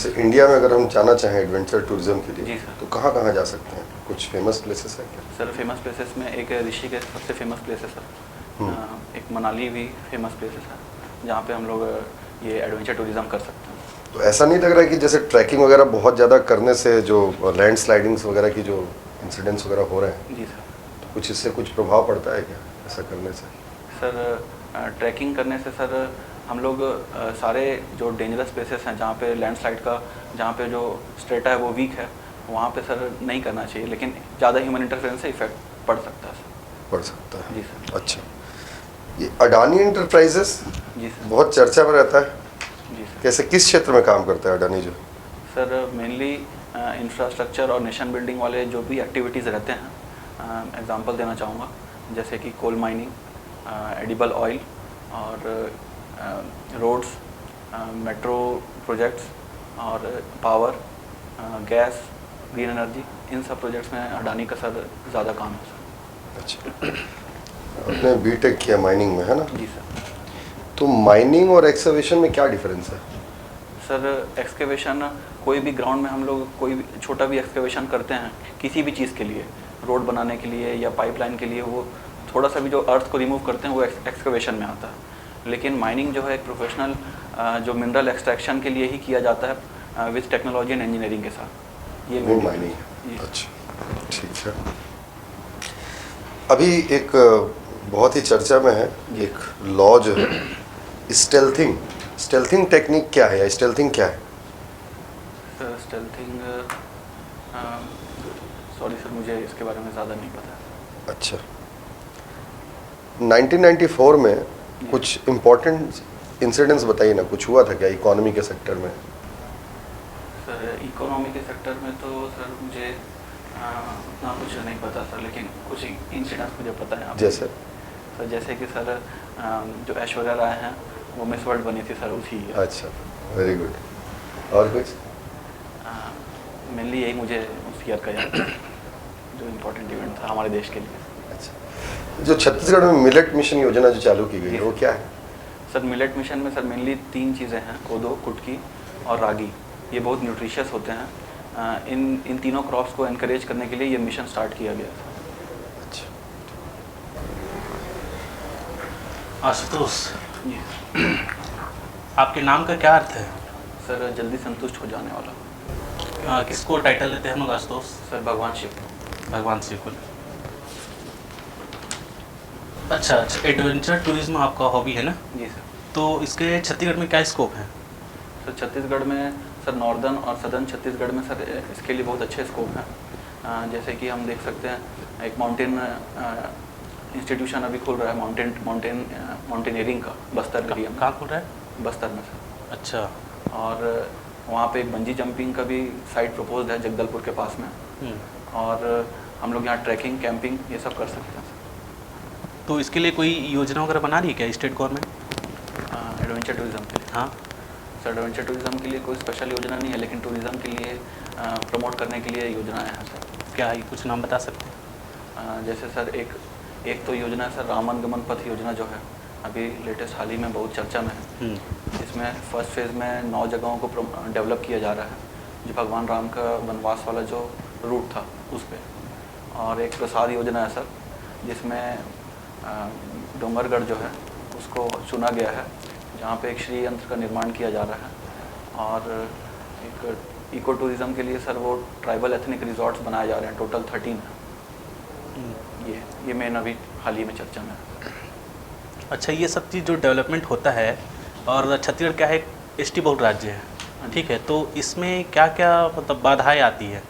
जैसे इंडिया में अगर हम जाना चाहें एडवेंचर टूरिज्म के लिए जी सर। तो कहाँ कहाँ जा सकते हैं? कुछ फेमस प्लेसेस है क्या? सर फेमस प्लेसेस में एक ऋषिकेश सबसे फेमस प्लेस है सर। एक मनाली भी फेमस प्लेसेस है जहाँ पे हम लोग ये एडवेंचर टूरिज्म कर सकते हैं। तो ऐसा नहीं लग रहा है कि जैसे ट्रैकिंग वगैरह बहुत ज़्यादा करने से जो लैंड स्लाइडिंग्स वगैरह की जो इंसिडेंट्स वगैरह हो रहे हैं, जी सर। तो कुछ इससे कुछ प्रभाव पड़ता है क्या ऐसा करने से? सर ट्रैकिंग करने से सर हम लोग सारे जो डेंजरस प्लेसेस हैं जहाँ पे लैंडस्लाइड का, जहाँ पे जो स्ट्रेटा है वो वीक है, वहाँ पे सर नहीं करना चाहिए, लेकिन ज़्यादा ह्यूमन इंटरफेरेंस से इफेक्ट पड़ सकता है सर। पड़ सकता है। जी सर। अच्छा, ये अडानी इंटरप्राइजेस जी सर। बहुत चर्चा में रहता है, जी सर। कैसे किस क्षेत्र में काम करता है अडानी जो? सर मेनली इंफ्रास्ट्रक्चर और नेशन बिल्डिंग वाले जो भी एक्टिविटीज़ रहते हैं, एग्जांपल देना चाहूँगा, जैसे कि कोल माइनिंग, एडिबल ऑयल और रोड्स, मेट्रो प्रोजेक्ट्स और पावर, गैस, ग्रीन एनर्जी, इन सब प्रोजेक्ट्स में अडानी का सर ज़्यादा काम है सर। अच्छा, आपने बीटेक किया माइनिंग में, है ना? जी सर। तो माइनिंग और एक्सकवेशन में क्या डिफरेंस है? सर एक्सकेवेशन, कोई भी ग्राउंड में हम लोग कोई भी छोटा भी एक्सकेवेशन करते हैं किसी भी चीज़ के लिए, रोड बनाने के लिए या पाइपलाइन के लिए, वो थोड़ा सा भी जो अर्थ को रिमूव करते हैं वो एक्सकेवेशन में आता है। लेकिन माइनिंग जो है एक प्रोफेशनल जो मिनरल एक्सट्रैक्शन के लिए ही किया जाता है विद टेक्नोलॉजी एंड इंजीनियरिंग के साथ। ये वो main माइनिंग difference है। है। अच्छा, ठीक है। अभी एक बहुत ही चर्चा में है एक लॉ जो है, स्टेल्थिंग। स्टेल्थिंग टेक्निक क्या है या स्टेल्थिंग क्या है? सर स्टेल्थिंग, सॉरी सर, मुझे इसके बारे में ज़्यादा नहीं पता। अच्छा, 1994 में कुछ इम्पोर्टेंट इंसिडेंट्स बताइए ना, कुछ हुआ था क्या इकोनॉमी के सेक्टर में? सर इकोनॉमी के सेक्टर में तो सर मुझे उतना कुछ नहीं पता सर, लेकिन कुछ इंसिडेंट्स मुझे पता है। जैसे? सर जैसे कि सर जो ऐश्वर्या राय हैं वो मिस वर्ल्ड बनी थी सर उसी ईयर। अच्छा, वेरी गुड। और कुछ? मेनली यही मुझे उस ईयर का याद है, जो इम्पोर्टेंट इवेंट था हमारे देश के लिए। अच्छा, जो छत्तीसगढ़ में मिलेट मिशन योजना जो चालू की गई है वो क्या है? सर मिलेट मिशन में सर मेनली 3 चीज़ें हैं, कोदो, कुटकी और रागी। ये बहुत न्यूट्रिशियस होते हैं। इन तीनों क्रॉप्स को एनकरेज करने के लिए ये मिशन स्टार्ट किया गया था। अच्छा, आशुतोष, जी आपके नाम का क्या अर्थ है? सर, जल्दी संतुष्ट हो जाने वाला। किसको टाइटल देते हैं हम लोग आशुतोष? सर भगवान शिव। भगवान शिव को। अच्छा, एडवेंचर टूरिज्म आपका हॉबी है ना? जी सर। तो इसके छत्तीसगढ़ में क्या स्कोप है? सर छत्तीसगढ़ में सर नॉर्दर्न और सदर्न छत्तीसगढ़ में सर इसके लिए बहुत अच्छे स्कोप हैं। जैसे कि हम देख सकते हैं एक माउंटेन इंस्टीट्यूशन अभी खुल रहा है माउंटेनियरिंग का बस्तर एरिया में। कहाँ खुल रहा है? बस्तर में सर। अच्छा। और वहाँ पे एक बंजी जंपिंग का भी साइट प्रपोज्ड है जगदलपुर के पास में। और हम लोग यहाँ ट्रैकिंग, कैंपिंग ये सब कर सकते हैं सर। तो इसके लिए कोई योजना वगैरह बना रही है क्या स्टेट गवर्नमेंट? एडवेंचर टूरिज़्म के लिए? हाँ सर एडवेंचर टूरिज़्म के लिए कोई स्पेशल योजना नहीं है, लेकिन टूरिज़्म के लिए प्रमोट करने के लिए योजनाएं हैं सर। क्या है, कुछ नाम बता सकते हैं? जैसे सर एक तो योजना है सर रामन गमन पथ योजना, जो है अभी लेटेस्ट हाल ही में बहुत चर्चा में है। इसमें फर्स्ट फेज़ में 9 जगहों को डेवलप किया जा रहा है जो भगवान राम का वनवास वाला जो रूट था उस पर। और एक प्रसाद योजना है सर, जिसमें डोंगरगढ़ जो है उसको चुना गया है, जहाँ पे एक श्री यंत्र का निर्माण किया जा रहा है। और एक इको टूरिज़्म के लिए सर वो ट्राइबल एथनिक रिजॉर्ट्स बनाए जा रहे हैं, टोटल 13 है। ये मेन अभी हाल ही में चर्चा में है। अच्छा, ये सब चीज़ जो डेवलपमेंट होता है, और छत्तीसगढ़ क्या है, एसटी बहुल राज्य है, ठीक है, तो इसमें क्या क्या मतलब बाधाएं आती है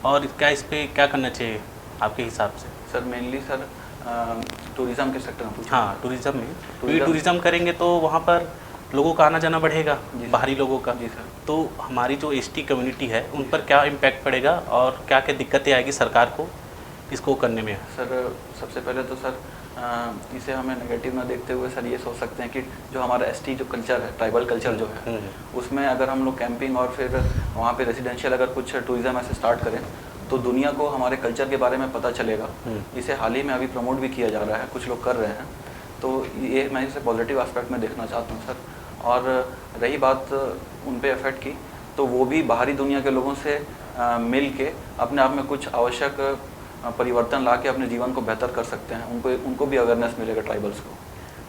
और क्या इस पर क्या करना चाहिए आपके हिसाब से? सर मेनली सर टूरिज़्म के सेक्टर में पूछा। हाँ, टूरिज़्म में, क्योंकि टूरिज़्म करेंगे तो वहाँ पर लोगों का आना जाना बढ़ेगा, बाहरी लोगों का। जी सर। तो हमारी जो एसटी कम्युनिटी है उन पर क्या इम्पैक्ट पड़ेगा और क्या क्या दिक्कतें आएगी सरकार को इसको करने में? सर सबसे पहले तो सर इसे हमें नेगेटिव ना देखते हुए सर ये सोच सकते हैं कि जो हमारा एसटी जो कल्चर है, ट्राइबल कल्चर जो है, उसमें अगर हम लोग कैंपिंग और फिर वहाँ पे रेजिडेंशियल अगर कुछ टूरिज़्म ऐसे स्टार्ट करें तो दुनिया को हमारे कल्चर के बारे में पता चलेगा। इसे हाल ही में अभी प्रमोट भी किया जा रहा है, कुछ लोग कर रहे हैं, तो ये मैं इसे पॉजिटिव एस्पेक्ट में देखना चाहता हूँ सर। और रही बात उन पे इफ़ेक्ट की, तो वो भी बाहरी दुनिया के लोगों से मिल के अपने आप में कुछ आवश्यक परिवर्तन ला के अपने जीवन को बेहतर कर सकते हैं। उनको भी अवेयरनेस मिलेगा ट्राइबल्स को।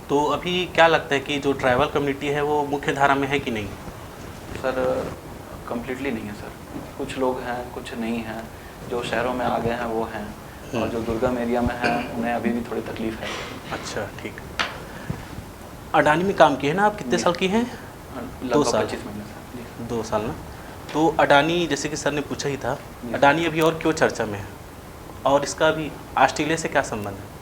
तो अभी क्या लगता है कि जो ट्राइबल कम्युनिटी है वो मुख्य धारा में है कि नहीं? सर कम्प्लीटली नहीं है सर, कुछ लोग हैं कुछ नहीं हैं, जो शहरों में आ गए हैं वो हैं, और जो दुर्गम एरिया में हैं उन्हें अभी भी थोड़ी तकलीफ है। अच्छा ठीक। अडानी में काम किए ना आप, कितने साल की हैं? 2 साल। 25 महीने सर जी। 2 साल ना। तो अडानी, जैसे कि सर ने पूछा ही था, अडानी अभी और क्यों चर्चा में है और इसका भी ऑस्ट्रेलिया से क्या संबंध है?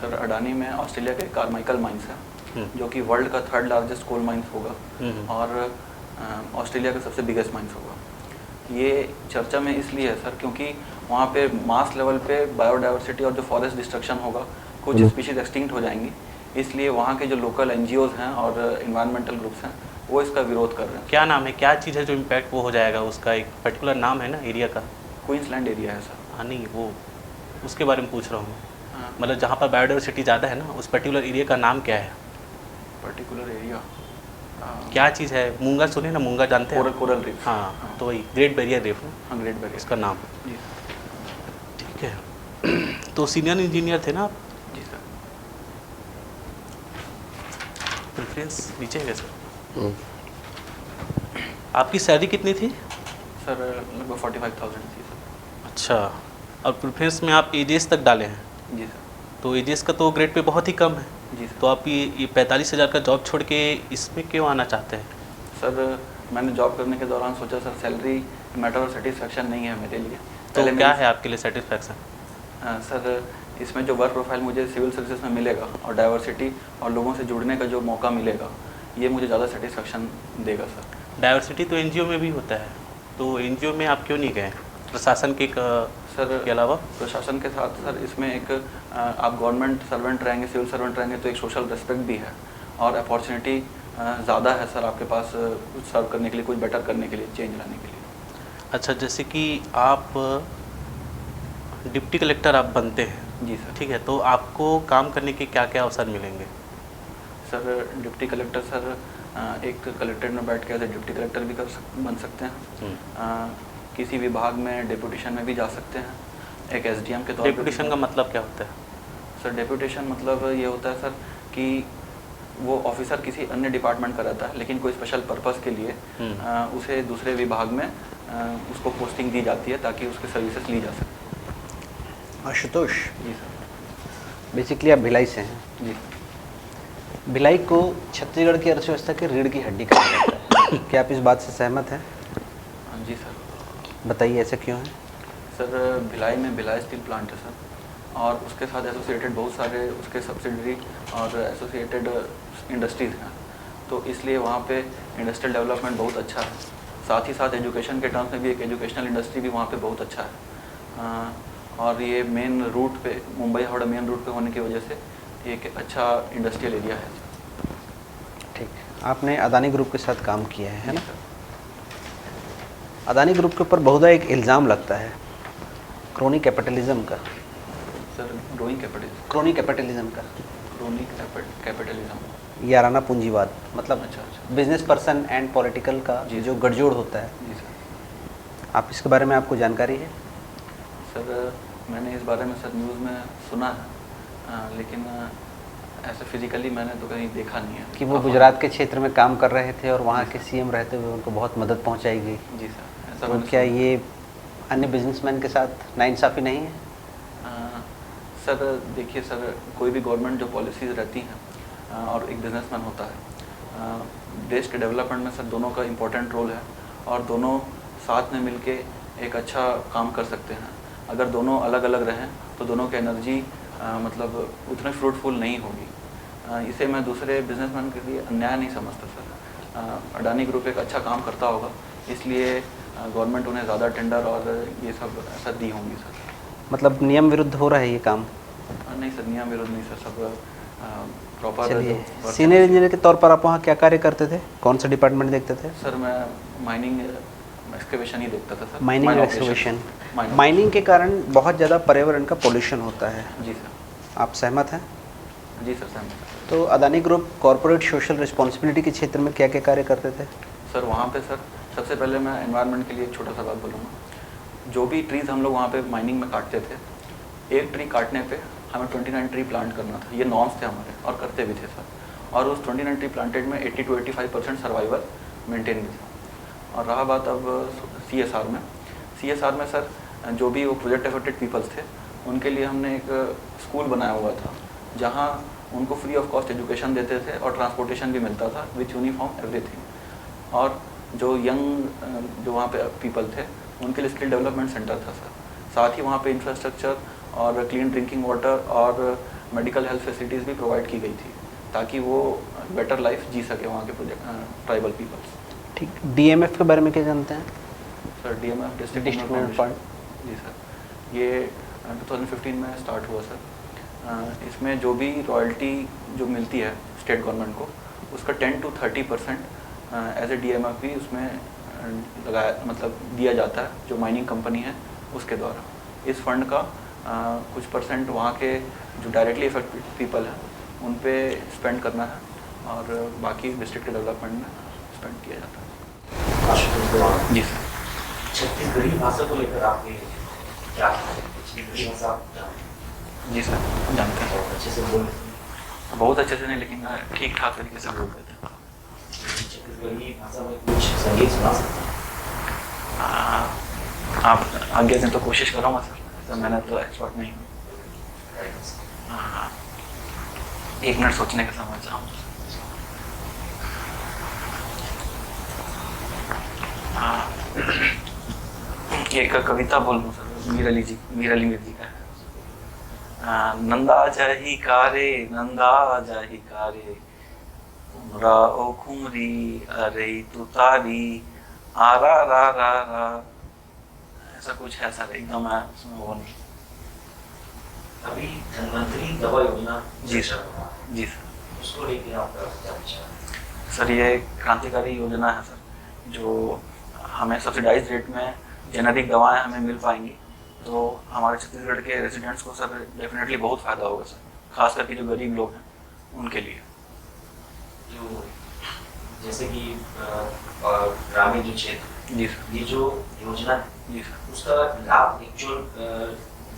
सर अडानी में ऑस्ट्रेलिया के कार्माइकल माइंस है जो कि वर्ल्ड का 3rd लार्जेस्ट कोल माइंस होगा और ऑस्ट्रेलिया का सबसे बिगेस्ट माइंस होगा। ये चर्चा में इसलिए है सर क्योंकि वहाँ पे मास लेवल पे बायोडाइवर्सिटी और जो फॉरेस्ट डिस्ट्रक्शन होगा, कुछ स्पीशीज एक्सटिंक्ट हो जाएंगी, इसलिए वहाँ के जो लोकल NGOs हैं और इन्वायरमेंटल ग्रुप्स हैं वो इसका विरोध कर रहे हैं। क्या नाम है, क्या चीज़ है जो इम्पैक्ट वो हो जाएगा? उसका एक पर्टिकुलर नाम है ना एरिया का? क्वींसलैंड एरिया है सर। हाँ नहीं, वो उसके बारे में पूछ रहा हूँ। मतलब जहाँ पर बायोडाइवर्सिटी ज़्यादा है ना, उस पर्टिकुलर एरिया का नाम क्या है? पर्टिकुलर एरिया क्या चीज़ है? मूंगा सुने ना, मूंगा जानते हैं? Coral reef. हाँ तो वही ग्रेट बैरियर रीफ ना, हाँ ग्रेट बैरियर इसका नाम। जी ठीक है। तो सीनियर इंजीनियर थे ना आप? जी सर। प्रेफरेंस नीचे है सर। आपकी सैलरी कितनी थी? सर लगभग 45,000 थी सर। अच्छा, और प्रेफरेंस में आप एजेस तक डाले हैं? जी सर। तो एजेस का तो ग्रेड पे बहुत ही कम है। जी सर। तो आप ये 45,000 का जॉब छोड़ के इसमें क्यों आना चाहते हैं? सर मैंने जॉब करने के दौरान सोचा sir salary matter of satisfaction नहीं है मेरे लिए। तो क्या है आपके लिए सेटिस्फैक्शन? सर इसमें जो वर्क प्रोफाइल मुझे सिविल सर्विसेज में मिलेगा और डाइवर्सिटी और लोगों से जुड़ने का जो मौका मिलेगा, ये मुझे ज़्यादा सेटिस्फेक्शन देगा सर। डाइवर्सिटी तो NGO में भी होता है, तो NGO में आप क्यों नहीं गए प्रशासन के सर के अलावा? प्रशासन के साथ सर इसमें एक आप गवर्नमेंट सर्वेंट रहेंगे, सिविल सर्वेंट रहेंगे तो एक सोशल रिस्पेक्ट भी है और अपॉर्चुनिटी ज़्यादा है सर आपके पास कुछ सर्व करने के लिए, कुछ बेटर करने के लिए, चेंज लाने के लिए। अच्छा, जैसे कि आप डिप्टी कलेक्टर आप बनते हैं, जी सर। ठीक है, तो आपको काम करने के क्या क्या अवसर मिलेंगे? सर डिप्टी कलेक्टर सर एक कलेक्ट्रेट में बैठ के एज डिप्टी कलेक्टर भी बन सकते हैं। किसी विभाग में डेपुटेशन में भी जा सकते हैं, एक SDM के तौर पर। डेपुटेशन का मतलब क्या होता है? सर डेपुटेशन मतलब ये होता है सर कि वो ऑफिसर किसी अन्य डिपार्टमेंट का रहता है लेकिन कोई स्पेशल पर्पस के लिए उसे दूसरे विभाग में उसको पोस्टिंग दी जाती है ताकि उसकी सर्विसेज ली जा सके। आशुतोष, जी सर। बेसिकली आप भिलाई से हैं। जी। भिलाई को छत्तीसगढ़ की अर्थव्यवस्था की रीढ़ की हड्डी कहा जाता है। क्या आप इस बात से सहमत हैं? जी सर। बताइए ऐसा क्यों है? सर भिलाई में भिलाई स्टील प्लांट है सर, और उसके साथ एसोसिएटेड बहुत सारे उसके सब्सिडरी और एसोसिएटेड इंडस्ट्रीज़ हैं, तो इसलिए वहाँ पे इंडस्ट्रियल डेवलपमेंट बहुत अच्छा है। साथ ही साथ एजुकेशन के टर्म्स में भी एक एजुकेशनल इंडस्ट्री भी वहाँ पे बहुत अच्छा है, और ये मेन रूट पे, मुंबई हावड़ा मेन रूट पे होने की वजह से एक अच्छा इंडस्ट्रियल एरिया है। ठीक, आपने अदानी ग्रुप के साथ काम किया है ना? अदानी ग्रुप के ऊपर बहुधा एक इल्ज़ाम लगता है क्रोनी कैपिटलिज्म का। Sir growing capitalism? Crony capitalism का। क्रोनी कैपिटलिज्म याराना पूंजीवाद, मतलब अच्छा। बिजनेस पर्सन एंड पॉलिटिकल का जी जो गठजोड़ होता है। जी सर। आप इसके बारे में आपको जानकारी है? सर मैंने इस बारे में सर न्यूज़ में सुना है, लेकिन ऐसे फिजिकली मैंने तो कहीं देखा नहीं है कि वो गुजरात के क्षेत्र में काम कर रहे थे और वहाँ के CM रहते हुए उनको बहुत मदद पहुँचाई गई। जी सर, ऐसा तो मैंने क्या सुना। ये अन्य बिजनेसमैन के साथ नाइंसाफ़ी नहीं है? सर देखिए सर, कोई भी गवर्नमेंट जो पॉलिसीज़ रहती हैं और एक बिजनेसमैन होता है, देश के डेवलपमेंट में सर दोनों का इम्पोर्टेंट रोल है और दोनों साथ में मिलके एक अच्छा काम कर सकते हैं। अगर दोनों अलग अलग रहें तो दोनों की एनर्जी मतलब उतने फ्रूटफुल नहीं होगी। इसे मैं दूसरे बिजनेसमैन के लिए अन्याय नहीं समझता सर। अडानी ग्रुप एक अच्छा काम करता होगा, इसलिए गवर्नमेंट उन्हें ज़्यादा टेंडर और ये सब ऐसा दी होंगी सर। मतलब नियम विरुद्ध हो रहा है ये काम? नहीं सर, नियम विरोध नहीं सर, सब प्रॉपर। चलिए, सीनियर इंजीनियर के तौर पर आप वहाँ क्या कार्य करते थे? कौन सा डिपार्टमेंट देखते थे? सर मैं माइनिंग एक्सकेवेशन ही देखता था sir. Mining Mine excavation. operation। Mining के कारण बहुत ज़्यादा पर्यावरण का पोल्यूशन होता है, जी सर। आप सहमत हैं? जी सर, सहमत है। तो Adani group corporate social responsibility के क्षेत्र में क्या क्या कार्य करते थे? सर वहाँ पे सर सबसे पहले मैं एनवायरनमेंट के लिए एक छोटा सा बात बोलूँगा। जो भी ट्रीज़ हम लोग वहाँ पे माइनिंग में काटते थे, एक ट्री काटने पे हमें 29 ट्री प्लांट करना था। ये नॉर्म्स थे हमारे और करते भी थे सर। और उस 29 ट्री प्लांटेड में 80 to 85% सर्वाइवल मेंटेन भी था। और रहा बात अब CSR में, CSR में सर जो भी वो प्रोजेक्ट अफेक्टेड पीपल्स थे उनके लिए हमने एक स्कूल बनाया हुआ था जहाँ उनको फ्री ऑफ कॉस्ट एजुकेशन देते थे और ट्रांसपोर्टेशन भी मिलता था विथ यूनिफॉर्म एवरीथिंग। और जो यंग जो वहाँ पे पीपल थे उनके लिए स्किल डेवलपमेंट सेंटर था सर। साथ ही वहाँ पे इंफ्रास्ट्रक्चर और क्लीन ड्रिंकिंग वाटर और मेडिकल हेल्थ फैसिलिटीज़ भी प्रोवाइड की गई थी ताकि वो बेटर लाइफ जी सके वहाँ के प्रोजेक्ट ट्राइबल पीपल्स। ठीक, DMF के बारे में क्या जानते हैं? Sir DMF district district fund, जी सर, ये 2015 में स्टार्ट हुआ सर। इसमें जो भी रॉयल्टी जो मिलती है स्टेट गवर्नमेंट को उसका 10 to 30% एज ए DMF भी उसमें लगाया मतलब दिया जाता है जो माइनिंग कंपनी है उसके द्वारा। इस फंड का कुछ परसेंट वहाँ के जो डायरेक्टली इफेक्टेड पीपल हैं उन पे स्पेंड करना है और बाकी डिस्ट्रिक्ट डेवलपमेंट में स्पेंड किया जाता है। जी सर। छत्तीसगढ़ी भाषा को लेकर आपके क्या छत्तीसगढ़ी भाषा आप जानते हैं? जी सर, जानते हैं। बहुत अच्छे से बोल लेते हैं। बहुत अच्छे से नहीं लेकिन ठीक ठाक तरीके से बोल देते हैं। छत्तीसगढ़ी भाषा में कुछ संगीत सुना सकते हैं? आप आगे दें तो कोशिश करूँगा सर, तो मैंने तो एक्सपर्ट नहीं हूँ। हाँ, 1 मिनट सोचने का समय चाहूँ। हाँ, एक कविता बोल दूँ सर, मीर अली मीर जी का है। नंदा जाही कारे नंदा जाही कारे उमरा ओ खुमरी अरे तुतारी आरा रा रा रा, ऐसा कुछ है सर, एकदम है उसमें वो नहीं। अभी धनवंतरी दवा योजना जी सर, जी सर। उसको लेकर आपका क्या विचार है? सर ये क्रांतिकारी योजना है सर, जो हमें सब्सिडाइज रेट में जेनरिक दवाएं हमें मिल पाएंगी तो हमारे छत्तीसगढ़ के रेजिडेंट्स को सर डेफिनेटली बहुत फ़ायदा होगा सर, खास करके जो गरीब लोग हैं उनके लिए। जो जैसे कि ग्रामीण जो क्षेत्र, जी सर, ये जो योजना है जी सर, उसका लाभ एक्चुअल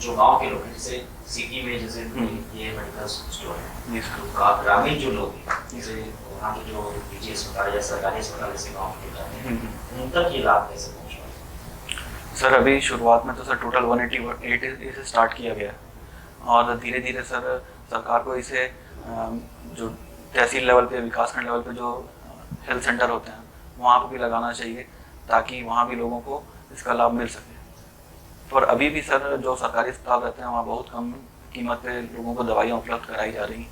जो गांव के लोग हैं, जैसे सिटी में जैसे ये मेडिकल स्टोर है, जी सर, तो ग्रामीण जो लोग हैं जैसे वहाँ के जो निजी अस्पताल या सरकारी अस्पताल जैसे गाँव के जाते हैं उन तक ये लाभ कैसे पहुँच पाए? सर अभी शुरुआत में तो सर टोटल 188 इसे स्टार्ट किया गया है और धीरे धीरे सर सरकार को इसे जो तहसील लेवल पे विकासखंड लेवल पे जो हेल्थ सेंटर होते हैं वहाँ पर भी लगाना चाहिए ताकि वहाँ भी लोगों को इसका लाभ मिल सके। पर अभी भी सर जो सरकारी अस्पताल रहते हैं वहाँ बहुत कम कीमत पे लोगों को दवाइयाँ उपलब्ध कराई जा रही हैं